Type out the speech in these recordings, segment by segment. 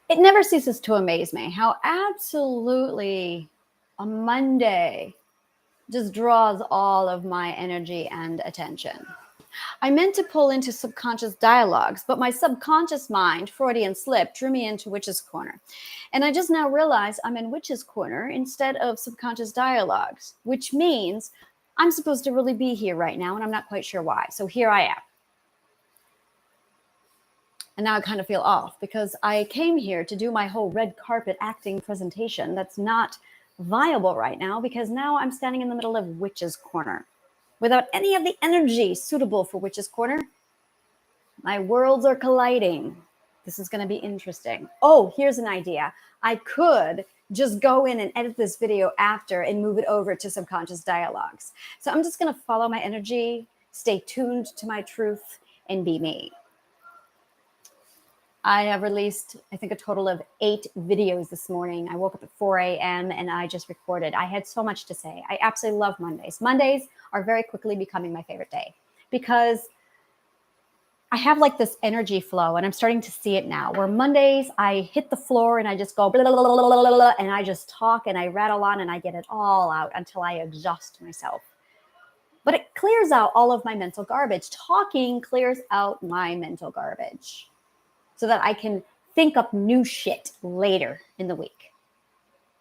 It never ceases to amaze me how absolutely a Monday just draws all of my energy and attention. I meant to pull into subconscious dialogues, but my subconscious mind, Freudian slip, drew me into Witch's Corner. And I just now realized I'm in Witch's Corner instead of subconscious dialogues, which means I'm supposed to really be here right now, and I'm not quite sure why. So here I am. And now I kind of feel off because I came here to do my whole red carpet acting presentation. That's not viable right now because now I'm standing in the middle of Witch's Corner without any of the energy suitable for Witch's Corner. My worlds are colliding. This is going to be interesting. Oh, here's an idea. I could just go in and edit this video after and move it over to subconscious dialogues. So I'm just going to follow my energy, stay tuned to my truth, and be me. I have released, I think, a total of 8 videos this morning. I woke up at 4 a.m. and I just recorded. I had so much to say. I absolutely love Mondays. Mondays are very quickly becoming my favorite day because I have like this energy flow, and I'm starting to see it now, where Mondays I hit the floor and I just go blah, blah, blah, blah, blah, blah, and I just talk and I rattle on and I get it all out until I exhaust myself. But it clears out all of my mental garbage. Talking clears out my mental garbage so that I can think up new shit later in the week.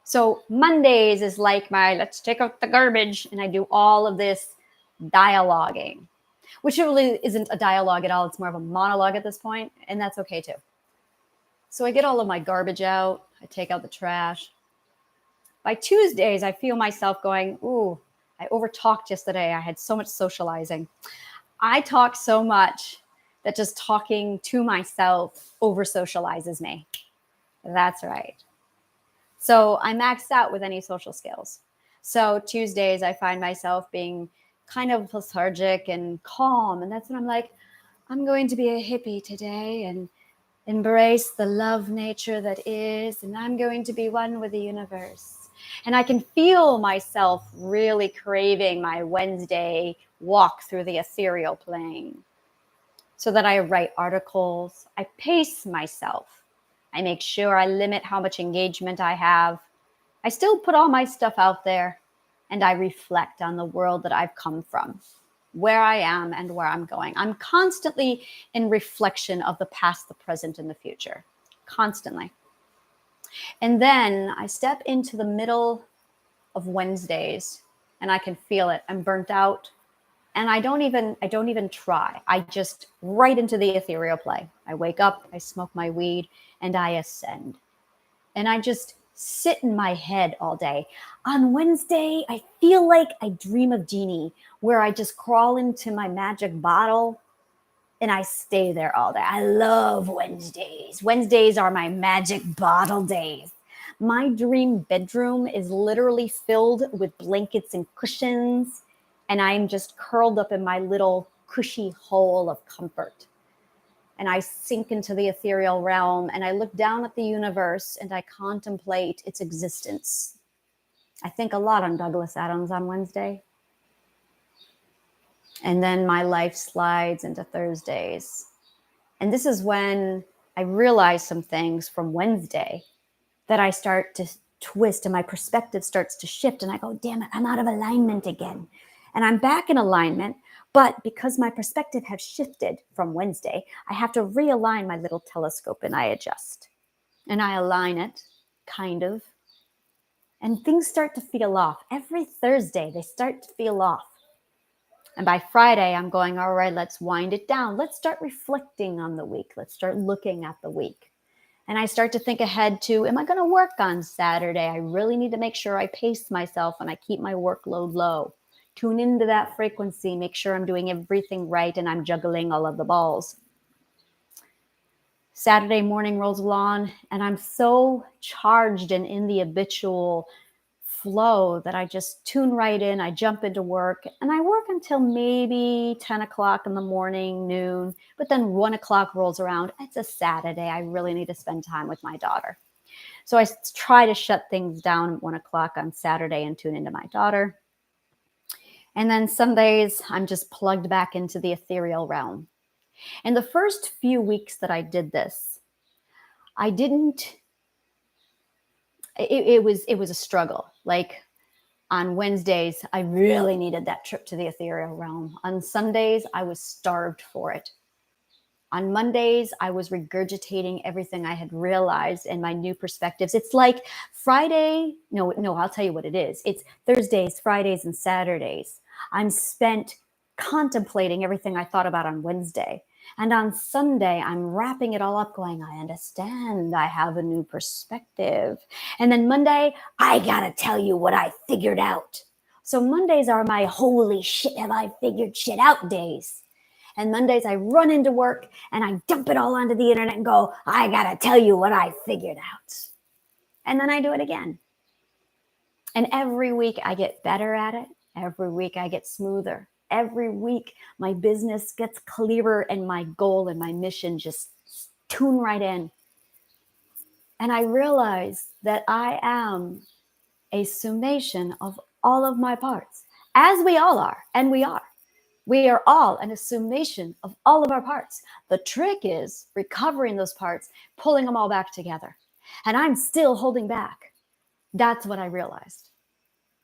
So Mondays is like my let's take out the garbage, and I do all of this dialoguing, which really isn't a dialogue at all. It's more of a monologue at this point, and that's okay too. So I get all of my garbage out. I take out the trash. By Tuesdays, I feel myself going, ooh, I overtalked yesterday. I had so much socializing. I talk so much that just talking to myself over socializes me. That's right. So I maxed out with any social skills. So Tuesdays, I find myself being kind of lethargic and calm. And that's when I'm like, I'm going to be a hippie today and embrace the love nature that is. And I'm going to be one with the universe. And I can feel myself really craving my Wednesday walk through the ethereal plane, so that I write articles. I pace myself. I make sure I limit how much engagement I have. I still put all my stuff out there, and I reflect on the world that I've come from, where I am and where I'm going. I'm constantly in reflection of the past, the present, and the future. Constantly. And then I step into the middle of Wednesdays, and I can feel it. I'm burnt out. And I don't even try. I just right into the ethereal play. I wake up, I smoke my weed, and I ascend. And I just sit in my head all day. On Wednesday, I feel like I dream of Genie, where I just crawl into my magic bottle and I stay there all day. I love Wednesdays. Wednesdays are my magic bottle days. My dream bedroom is literally filled with blankets and cushions, and I'm just curled up in my little cushy hole of comfort. And I sink into the ethereal realm, and I look down at the universe, and I contemplate its existence. I think a lot on Douglas Adams on Wednesday. And then my life slides into Thursdays. And this is when I realize some things from Wednesday that I start to twist, and my perspective starts to shift, and I go, damn it, I'm out of alignment again. And I'm back in alignment, but because my perspective has shifted from Wednesday, I have to realign my little telescope, and I adjust. And I align it, kind of. And things start to feel off. Every Thursday, they start to feel off. And by Friday, I'm going, all right, let's wind it down. Let's start reflecting on the week. Let's start looking at the week. And I start to think ahead to, am I going to work on Saturday? I really need to make sure I pace myself and I keep my workload low. Tune into that frequency, make sure I'm doing everything right and I'm juggling all of the balls. Saturday morning rolls along, and I'm so charged and in the habitual flow that I just tune right in. I jump into work, and I work until maybe 10 o'clock in the morning, noon, but then 1 o'clock rolls around. It's a Saturday. I really need to spend time with my daughter. So I try to shut things down at 1 o'clock on Saturday and tune into my daughter. And then some days I'm just plugged back into the ethereal realm. And the first few weeks that I did this, I didn't, it was a struggle. Like on Wednesdays, I really needed that trip to the ethereal realm. On Sundays, I was starved for it. On Mondays, I was regurgitating everything I had realized and my new perspectives. It's like Friday. No, I'll tell you what it is. It's Thursdays, Fridays, and Saturdays. I'm spent contemplating everything I thought about on Wednesday. And on Sunday, I'm wrapping it all up, going, I understand. I have a new perspective. And then Monday, I gotta tell you what I figured out. So Mondays are my holy shit, have I figured shit out days. And Mondays, I run into work and I dump it all onto the internet and go, I gotta tell you what I figured out. And then I do it again. And every week I get better at it. Every week I get smoother. Every week my business gets clearer and my goal and my mission just tune right in. And I realize that I am a summation of all of my parts, as we all are, and we are. We are all an summation of all of our parts. The trick is recovering those parts, pulling them all back together. And I'm still holding back. That's what I realized.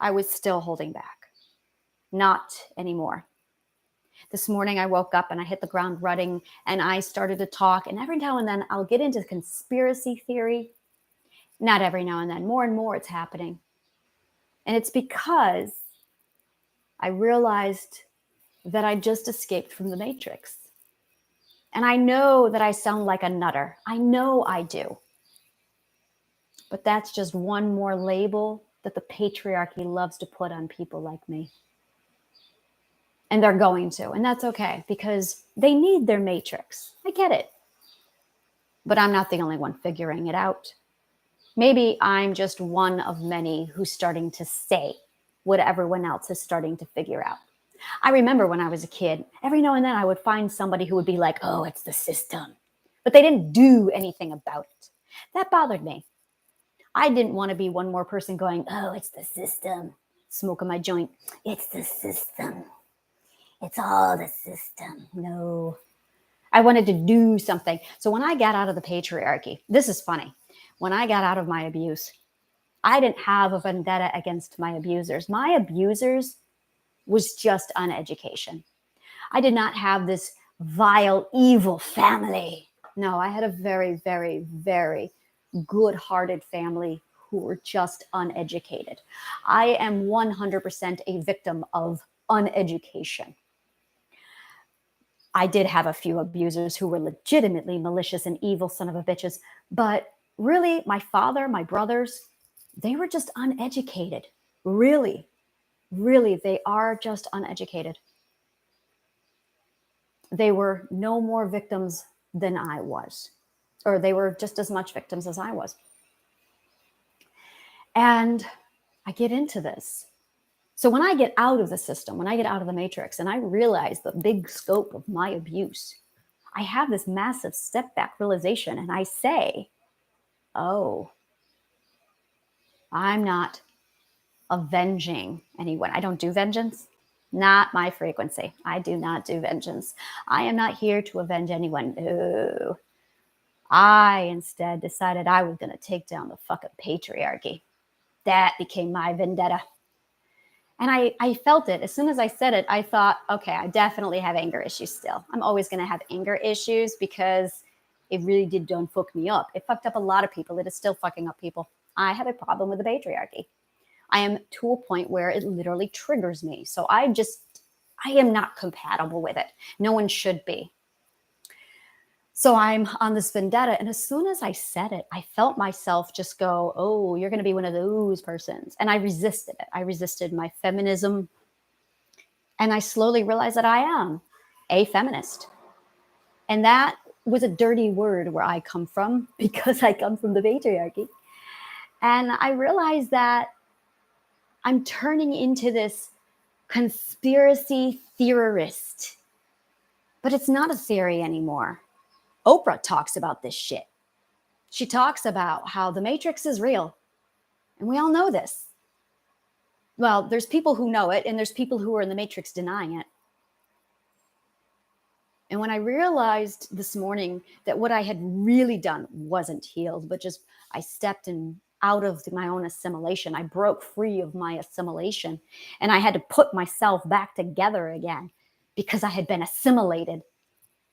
I was still holding back. Not anymore. This morning I woke up and I hit the ground running and I started to talk. And every now and then I'll get into conspiracy theory. Not every now and then. More and more it's happening. And it's because I realized that I just escaped from the Matrix. And I know that I sound like a nutter. I know I do. But that's just one more label that the patriarchy loves to put on people like me. And they're going to. And that's okay, because they need their Matrix. I get it. But I'm not the only one figuring it out. Maybe I'm just one of many who's starting to say what everyone else is starting to figure out. I remember when I was a kid, every now and then I would find somebody who would be like, oh, it's the system. But they didn't do anything about it. That bothered me. I didn't want to be one more person going, oh, it's the system. Smoking my joint. It's the system. It's all the system. No. I wanted to do something. So when I got out of the patriarchy, this is funny. When I got out of my abuse, I didn't have a vendetta against my abusers. My abusers was just uneducation. I did not have this vile, evil family. No, I had a very, very, very good-hearted family who were just uneducated. I am 100% a victim of uneducation. I did have a few abusers who were legitimately malicious and evil son of a bitches, but really, my father, my brothers, they were just uneducated. Really, they are just uneducated. They were no more victims than I was, or they were just as much victims as I was. And I get into this. So when I get out of the system, when I get out of the matrix, and I realize the big scope of my abuse, I have this massive step back realization, and I say, oh, I'm not avenging anyone. I don't do vengeance. Not my frequency. I do not do vengeance. I am not here to avenge anyone. No. I instead decided I was going to take down the fucking patriarchy. That became my vendetta. And I felt it. As soon as I said it, I thought, okay, I definitely have anger issues still. I'm always going to have anger issues because it really done fuck me up. It fucked up a lot of people. It is still fucking up people. I have a problem with the patriarchy. I am to a point where it literally triggers me. So I am not compatible with it. No one should be. So I'm on this vendetta. And as soon as I said it, I felt myself just go, oh, you're going to be one of those persons. And I resisted it. I resisted my feminism. And I slowly realized that I am a feminist. And that was a dirty word where I come from because I come from the patriarchy. And I realized that I'm turning into this conspiracy theorist. But it's not a theory anymore. Oprah talks about this shit. She talks about how the Matrix is real. And we all know this. Well, there's people who know it, and there's people who are in the Matrix denying it. And when I realized this morning that what I had really done wasn't healed, but just I stepped in out of my own assimilation, I broke free of my assimilation, and I had to put myself back together again because I had been assimilated.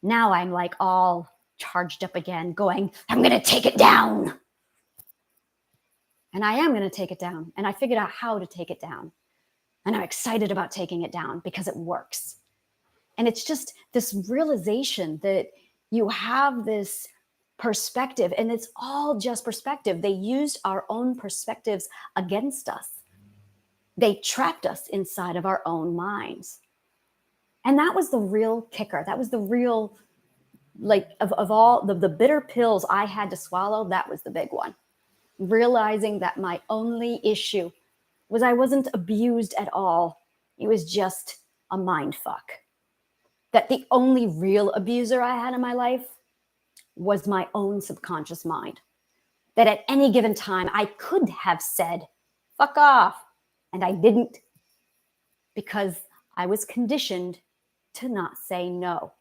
Now I'm like all charged up again, going, I'm going to take it down. And I am going to take it down. And I figured out how to take it down. And I'm excited about taking it down because it works. And it's just this realization that you have this perspective, and it's all just perspective. They used our own perspectives against us. They trapped us inside of our own minds. And that was the real kicker. That was the real, like, of all the bitter pills I had to swallow, that was the big one. Realizing that my only issue was I wasn't abused at all. It was just a mind fuck. That the only real abuser I had in my life was my own subconscious mind. That at any given time, I could have said, fuck off. And I didn't, because I was conditioned to not say no.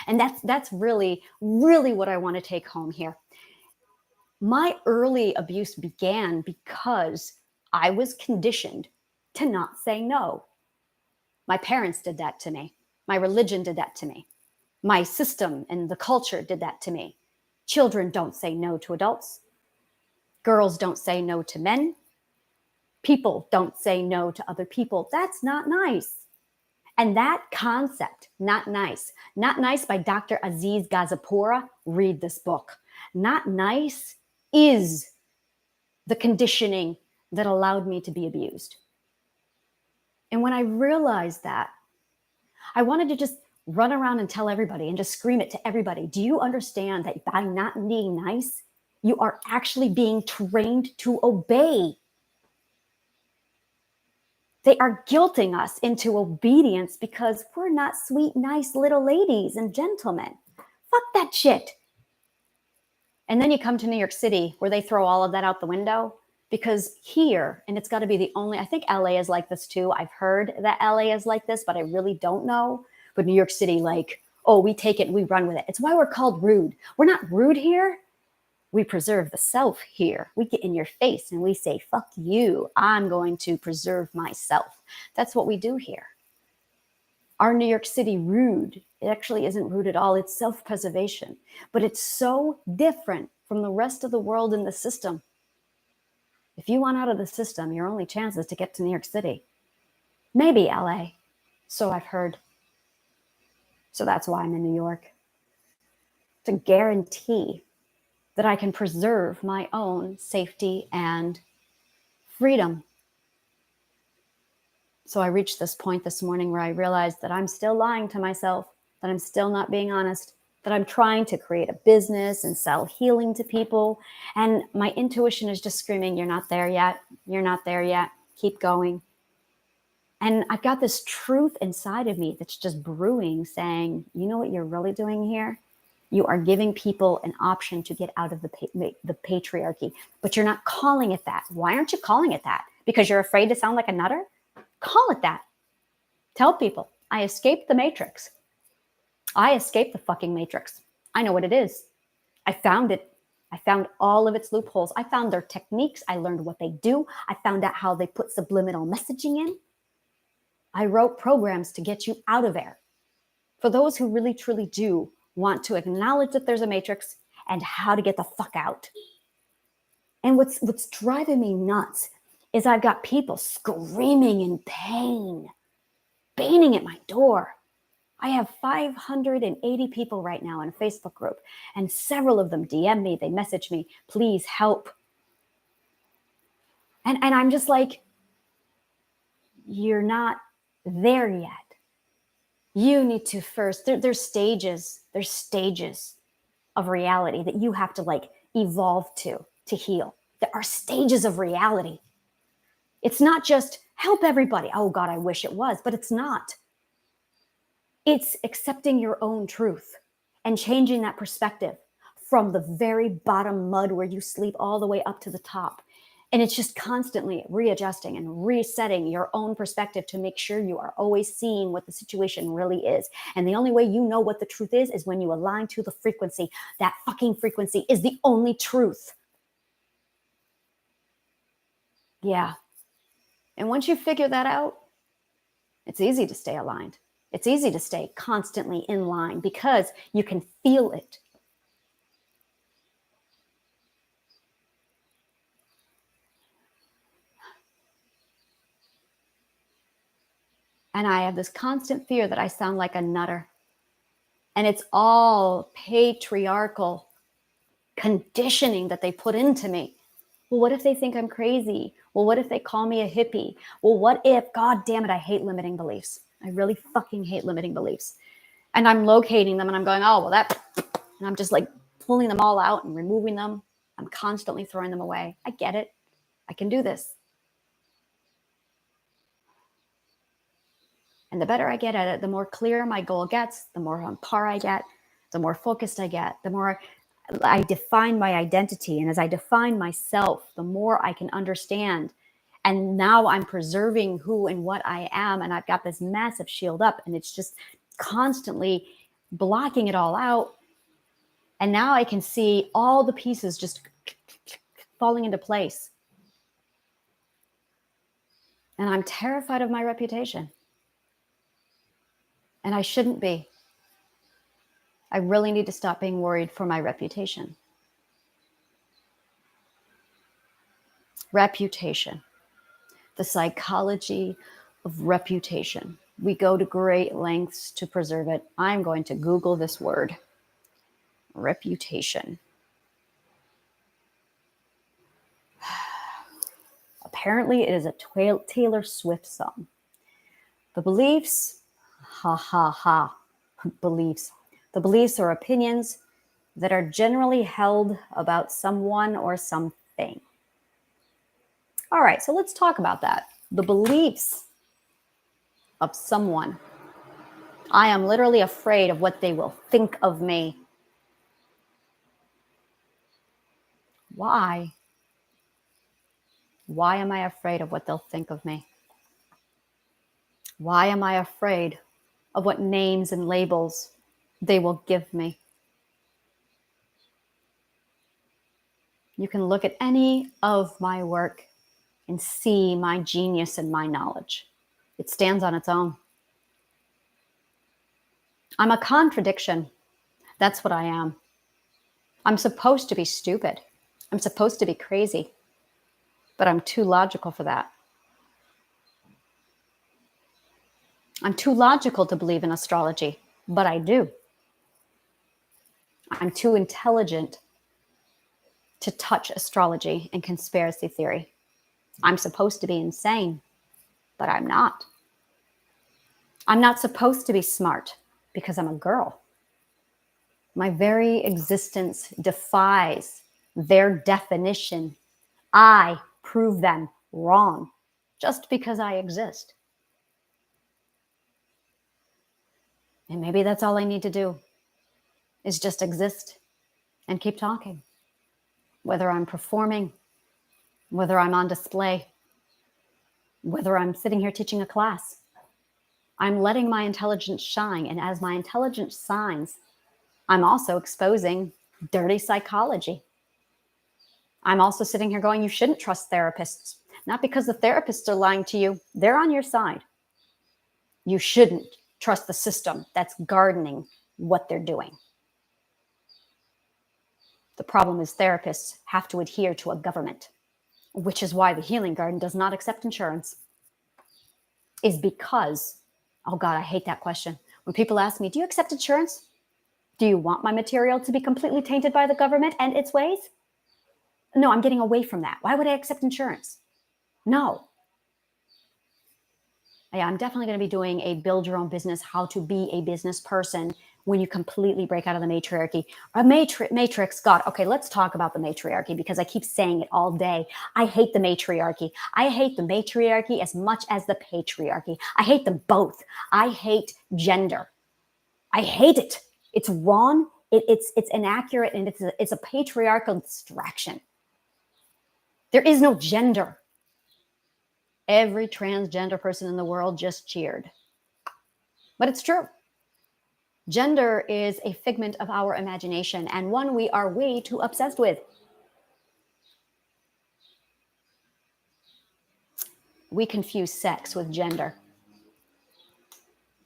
And that's really, really what I want to take home here. My early abuse began because I was conditioned to not say no. My parents did that to me. My religion did that to me. My system and the culture did that to me. Children don't say no to adults. Girls don't say no to men. People don't say no to other people. That's not nice. And that concept, not nice by Dr. Aziz Gazipura, read this book. Not nice is the conditioning that allowed me to be abused. And when I realized that, I wanted to just run around and tell everybody and just scream it to everybody. Do you understand that by not being nice, you are actually being trained to obey? They are guilting us into obedience because we're not sweet, nice little ladies and gentlemen. Fuck that shit. And then you come to New York City where they throw all of that out the window, because here, and it's got to be the only, I think LA is like this too. I've heard that LA is like this, but I really don't know. But New York City, like, oh, we take it and we run with it. It's why we're called rude. We're not rude here. We preserve the self here. We get in your face and we say, fuck you. I'm going to preserve myself. That's what we do here. Our New York City rude, it actually isn't rude at all. It's self-preservation. But it's so different from the rest of the world in the system. If you want out of the system, your only chance is to get to New York City. Maybe LA. So I've heard. So that's why I'm in New York. To guarantee that I can preserve my own safety and freedom. So I reached this point this morning where I realized that I'm still lying to myself, that I'm still not being honest, that I'm trying to create a business and sell healing to people. And my intuition is just screaming, you're not there yet. You're not there yet. Keep going. And I've got this truth inside of me that's just brewing, saying, you know what you're really doing here? You are giving people an option to get out of the patriarchy, but you're not calling it that. Why aren't you calling it that? Because you're afraid to sound like a nutter? Call it that. Tell people, I escaped the matrix. I escaped the fucking matrix. I know what it is. I found it. I found all of its loopholes. I found their techniques. I learned what they do. I found out how they put subliminal messaging in. I wrote programs to get you out of there. For those who really, truly do want to acknowledge that there's a matrix and how to get the fuck out. And what's driving me nuts is I've got people screaming in pain, banging at my door. I have 580 people right now in a Facebook group, and several of them DM me, they message me, please help. And I'm just like, you're not there yet. You need to first, there's stages of reality that you have to like evolve to heal. There are stages of reality. It's not just help everybody. Oh God, I wish it was, but it's not. It's accepting your own truth and changing that perspective from the very bottom mud where you sleep all the way up to the top. And it's just constantly readjusting and resetting your own perspective to make sure you are always seeing what the situation really is. And the only way you know what the truth is when you align to the frequency. That fucking frequency is the only truth. Yeah. And once you figure that out, it's easy to stay aligned. It's easy to stay constantly in line because you can feel it. And I have this constant fear that I sound like a nutter. And it's all patriarchal conditioning that they put into me. Well, what if they think I'm crazy? Well, what if they call me a hippie? Well, what if, God damn it, I hate limiting beliefs. I really fucking hate limiting beliefs. And I'm locating them and I'm going, oh, well, that, and I'm just like pulling them all out and removing them. I'm constantly throwing them away. I get it. I can do this. And the better I get at it, the more clear my goal gets, the more on par I get, the more focused I get, the more I define my identity. And as I define myself, the more I can understand. And now I'm preserving who and what I am. And I've got this massive shield up and it's just constantly blocking it all out. And now I can see all the pieces just falling into place. And I'm terrified of my reputation. And I shouldn't be. I really need to stop being worried for my reputation. Reputation. The psychology of reputation. We go to great lengths to preserve it. I'm going to Google this word. Reputation. Apparently, it is a Taylor Swift song. The beliefs, beliefs. The beliefs are opinions that are generally held about someone or something. All right, so let's talk about that. The beliefs of someone. I am literally afraid of what they will think of me. Why? Why am I afraid of what they'll think of me? Why am I afraid of what names and labels they will give me? You can look at any of my work and see my genius and my knowledge. It stands on its own. I'm a contradiction. That's what I am. I'm supposed to be stupid. I'm supposed to be crazy, but I'm too logical for that. I'm too logical to believe in astrology, but I do. I'm too intelligent to touch astrology and conspiracy theory. I'm supposed to be insane, but I'm not. I'm not supposed to be smart because I'm a girl. My very existence defies their definition. I prove them wrong just because I exist. And maybe that's all I need to do is just exist and keep talking. Whether I'm performing, whether I'm on display, whether I'm sitting here teaching a class, I'm letting my intelligence shine. And as my intelligence shines, I'm also exposing dirty psychology. I'm also sitting here going, you shouldn't trust therapists. Not because the therapists are lying to you. They're on your side. You shouldn't trust the system that's gardening what they're doing. The problem is therapists have to adhere to a government, which is why the Healing Garden does not accept insurance. Is because, oh God, I hate that question. When people ask me, do you accept insurance? Do you want my material to be completely tainted by the government and its ways? No, I'm getting away from that. Why would I accept insurance? No. Yeah, I'm definitely going to be doing a build your own business, how to be a business person when you completely break out of the matriarchy. A matrix, God, okay, let's talk about the matriarchy because I keep saying it all day. I hate the matriarchy. I hate the matriarchy as much as the patriarchy. I hate them both. I hate gender. I hate it. It's wrong. It's inaccurate, and it's a patriarchal distraction. There is no gender. Every transgender person in the world just cheered. But it's true. Gender is a figment of our imagination and one we are way too obsessed with. We confuse sex with gender.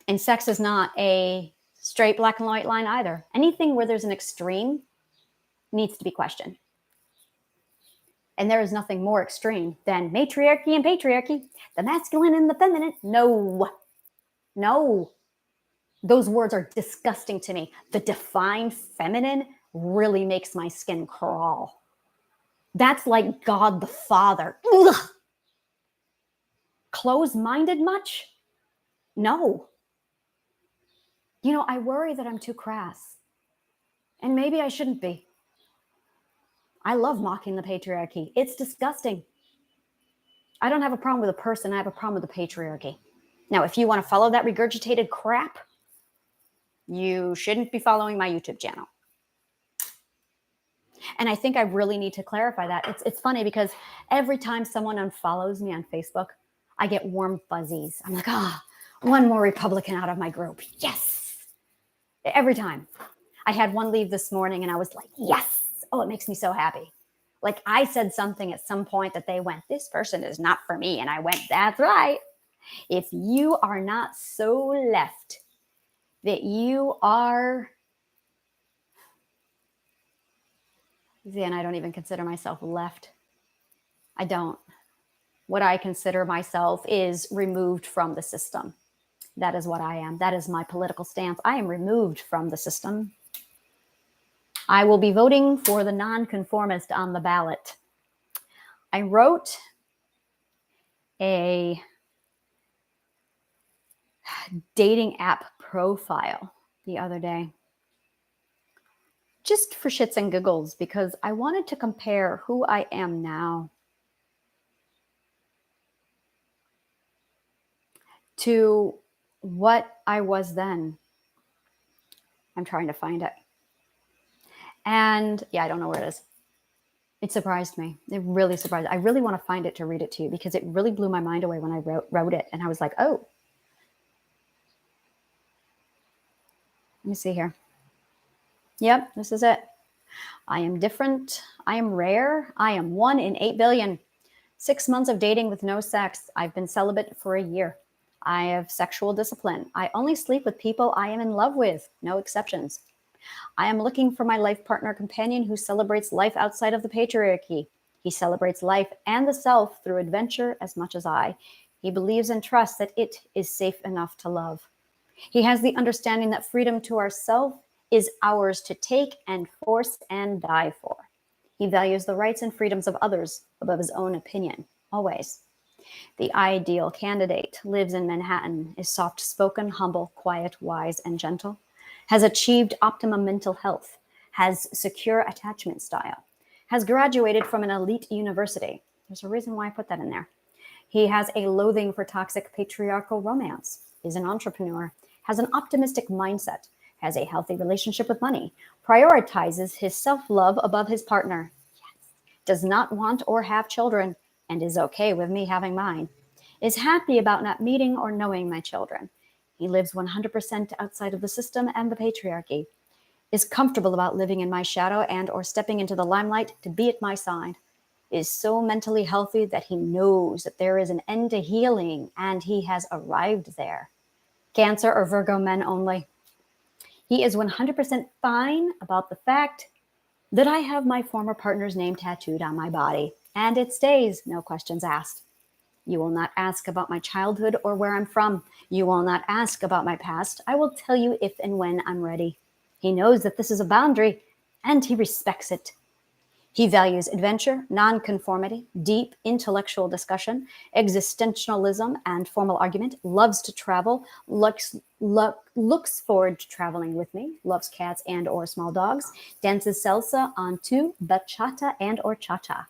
And sex is not a straight black and white line either. Anything where there's an extreme needs to be questioned. And there is nothing more extreme than matriarchy and patriarchy, the masculine and the feminine. No. Those words are disgusting to me. The divine feminine really makes my skin crawl. That's like God the Father. Ugh. Close-minded much? No. I worry that I'm too crass. And maybe I shouldn't be. I love mocking the patriarchy. It's disgusting. I don't have a problem with a person. I have a problem with the patriarchy. Now, if you want to follow that regurgitated crap, you shouldn't be following my YouTube channel. And I think I really need to clarify that. It's funny because every time someone unfollows me on Facebook, I get warm fuzzies. I'm like, one more Republican out of my group. Yes. Every time. I had one leave this morning and I was like, yes. Oh, it makes me so happy. Like I said something at some point that they went, this person is not for me. And I went, that's right. If you are not so left that you are, and I don't even consider myself left. I don't. What I consider myself is removed from the system. That is what I am. That is my political stance. I am removed from the system. I will be voting for the nonconformist on the ballot. I wrote a dating app profile the other day, just for shits and giggles, because I wanted to compare who I am now to what I was then. I'm trying to find it. And yeah, I don't know where it is. It surprised me. It really surprised me. I really want to find it to read it to you because it really blew my mind away when I wrote it. And I was like, oh. Let me see here. Yep, this is it. I am different. I am rare. I am 1 in 8 billion. 6 months of dating with no sex. I've been celibate for a year. I have sexual discipline. I only sleep with people I am in love with. No exceptions. I am looking for my life partner companion who celebrates life outside of the patriarchy. He celebrates life and the self through adventure as much as I. He believes and trusts that it is safe enough to love. He has the understanding that freedom to ourselves is ours to take and force and die for. He values the rights and freedoms of others above his own opinion, always. The ideal candidate lives in Manhattan, is soft-spoken, humble, quiet, wise, and gentle, has achieved optimum mental health, has secure attachment style, has graduated from an elite university. There's a reason why I put that in there. He has a loathing for toxic patriarchal romance, is an entrepreneur, has an optimistic mindset, has a healthy relationship with money, prioritizes his self-love above his partner, does not want or have children, and is okay with me having mine, is happy about not meeting or knowing my children. He lives 100% outside of the system and the patriarchy, is comfortable about living in my shadow and or stepping into the limelight to be at my side, is so mentally healthy that he knows that there is an end to healing and he has arrived there. Cancer or Virgo men only. He is 100% fine about the fact that I have my former partner's name tattooed on my body, and it stays, no questions asked. You will not ask about my childhood or where I'm from. You will not ask about my past. I will tell you if and when I'm ready. He knows that this is a boundary, and he respects it. He values adventure, nonconformity, deep intellectual discussion, existentialism, and formal argument, loves to travel, looks forward to traveling with me, loves cats and or small dogs, dances salsa onto bachata and or cha-cha,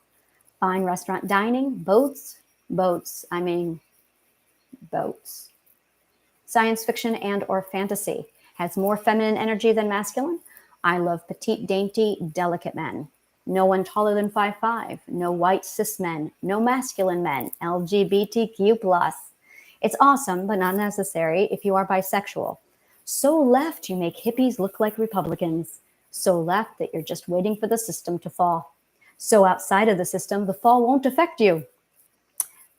fine restaurant dining, boats, science fiction and or fantasy, has more feminine energy than masculine. I love petite, dainty, delicate men. No one taller than 5'5", no white cis men, no masculine men, LGBTQ+. It's awesome, but not necessary if you are bisexual. So left, you make hippies look like Republicans. So left that you're just waiting for the system to fall. So outside of the system, the fall won't affect you.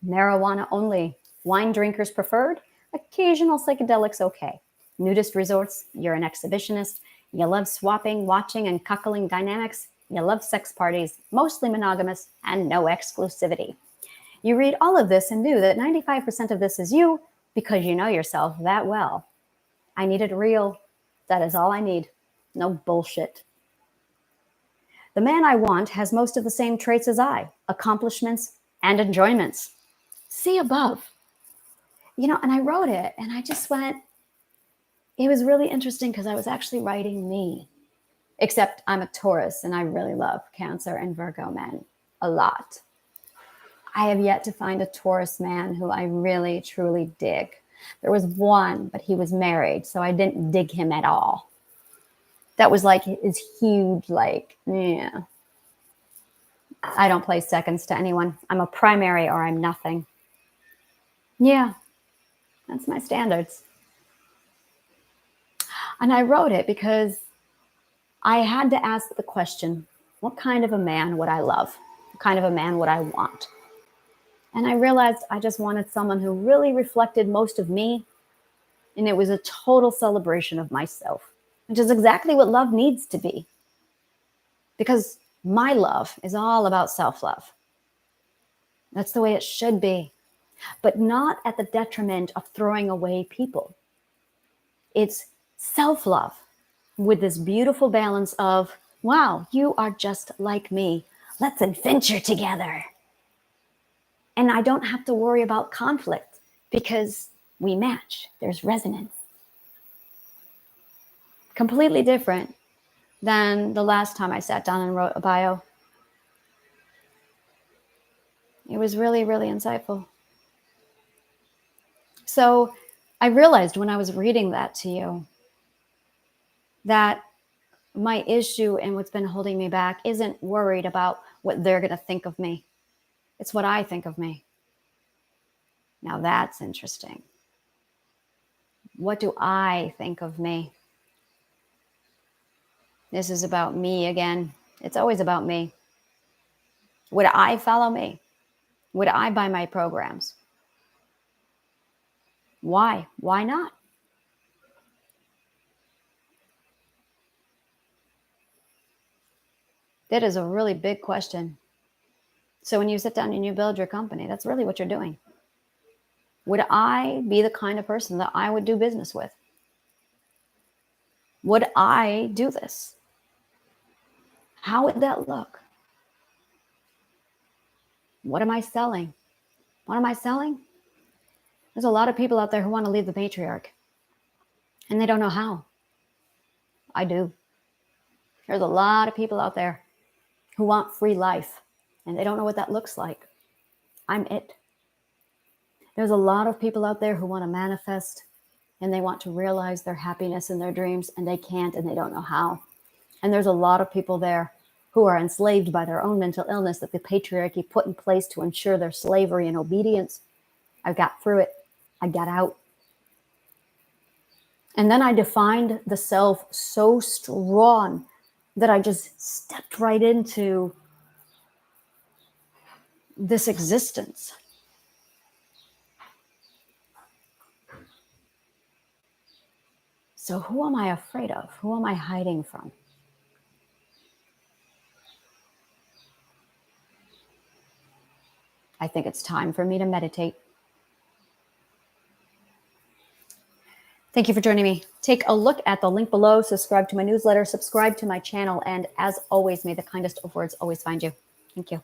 Marijuana only. Wine drinkers preferred. Occasional psychedelics okay. Nudist resorts, you're an exhibitionist. You love swapping, watching, and cuckolding dynamics. You love sex parties, mostly monogamous, and no exclusivity. You read all of this and knew that 95% of this is you because you know yourself that well. I need it real. That is all I need. No bullshit. The man I want has most of the same traits as I, accomplishments and enjoyments. See above. And I wrote it and I just went, it was really interesting because I was actually writing me. Except I'm a Taurus and I really love Cancer and Virgo men a lot. I have yet to find a Taurus man who I really, truly dig. There was one, but he was married, so I didn't dig him at all. That was like his huge, yeah. I don't play seconds to anyone. I'm a primary or I'm nothing. Yeah, that's my standards. And I wrote it because I had to ask the question, what kind of a man would I love? What kind of a man would I want? And I realized I just wanted someone who really reflected most of me. And it was a total celebration of myself, which is exactly what love needs to be. Because my love is all about self-love. That's the way it should be, but not at the detriment of throwing away people. It's self-love with this beautiful balance of, wow, you are just like me. Let's adventure together. And I don't have to worry about conflict because we match. There's resonance. Completely different than the last time I sat down and wrote a bio. It was really, really insightful. So I realized when I was reading that to you that my issue and what's been holding me back isn't worried about what they're going to think of me. It's what I think of me. Now that's interesting. What do I think of me? This is about me again. It's always about me. Would I follow me? Would I buy my programs? Why? Why not? That is a really big question. So when you sit down and you build your company, that's really what you're doing. Would I be the kind of person that I would do business with? Would I do this? How would that look? What am I selling? What am I selling? There's a lot of people out there who want to leave the patriarch, and they don't know how. I do. There's a lot of people out there who want free life, and they don't know what that looks like. I'm it. There's a lot of people out there who want to manifest, and they want to realize their happiness and their dreams, and they can't, and they don't know how. And there's a lot of people there who are enslaved by their own mental illness that the patriarchy put in place to ensure their slavery and obedience. I got through it. I got out. And then I defined the self so strong that I just stepped right into this existence. So who am I afraid of? Who am I hiding from? I think it's time for me to meditate. Thank you for joining me. Take a look at the link below, subscribe to my newsletter, subscribe to my channel, and as always, may the kindest of words always find you. Thank you.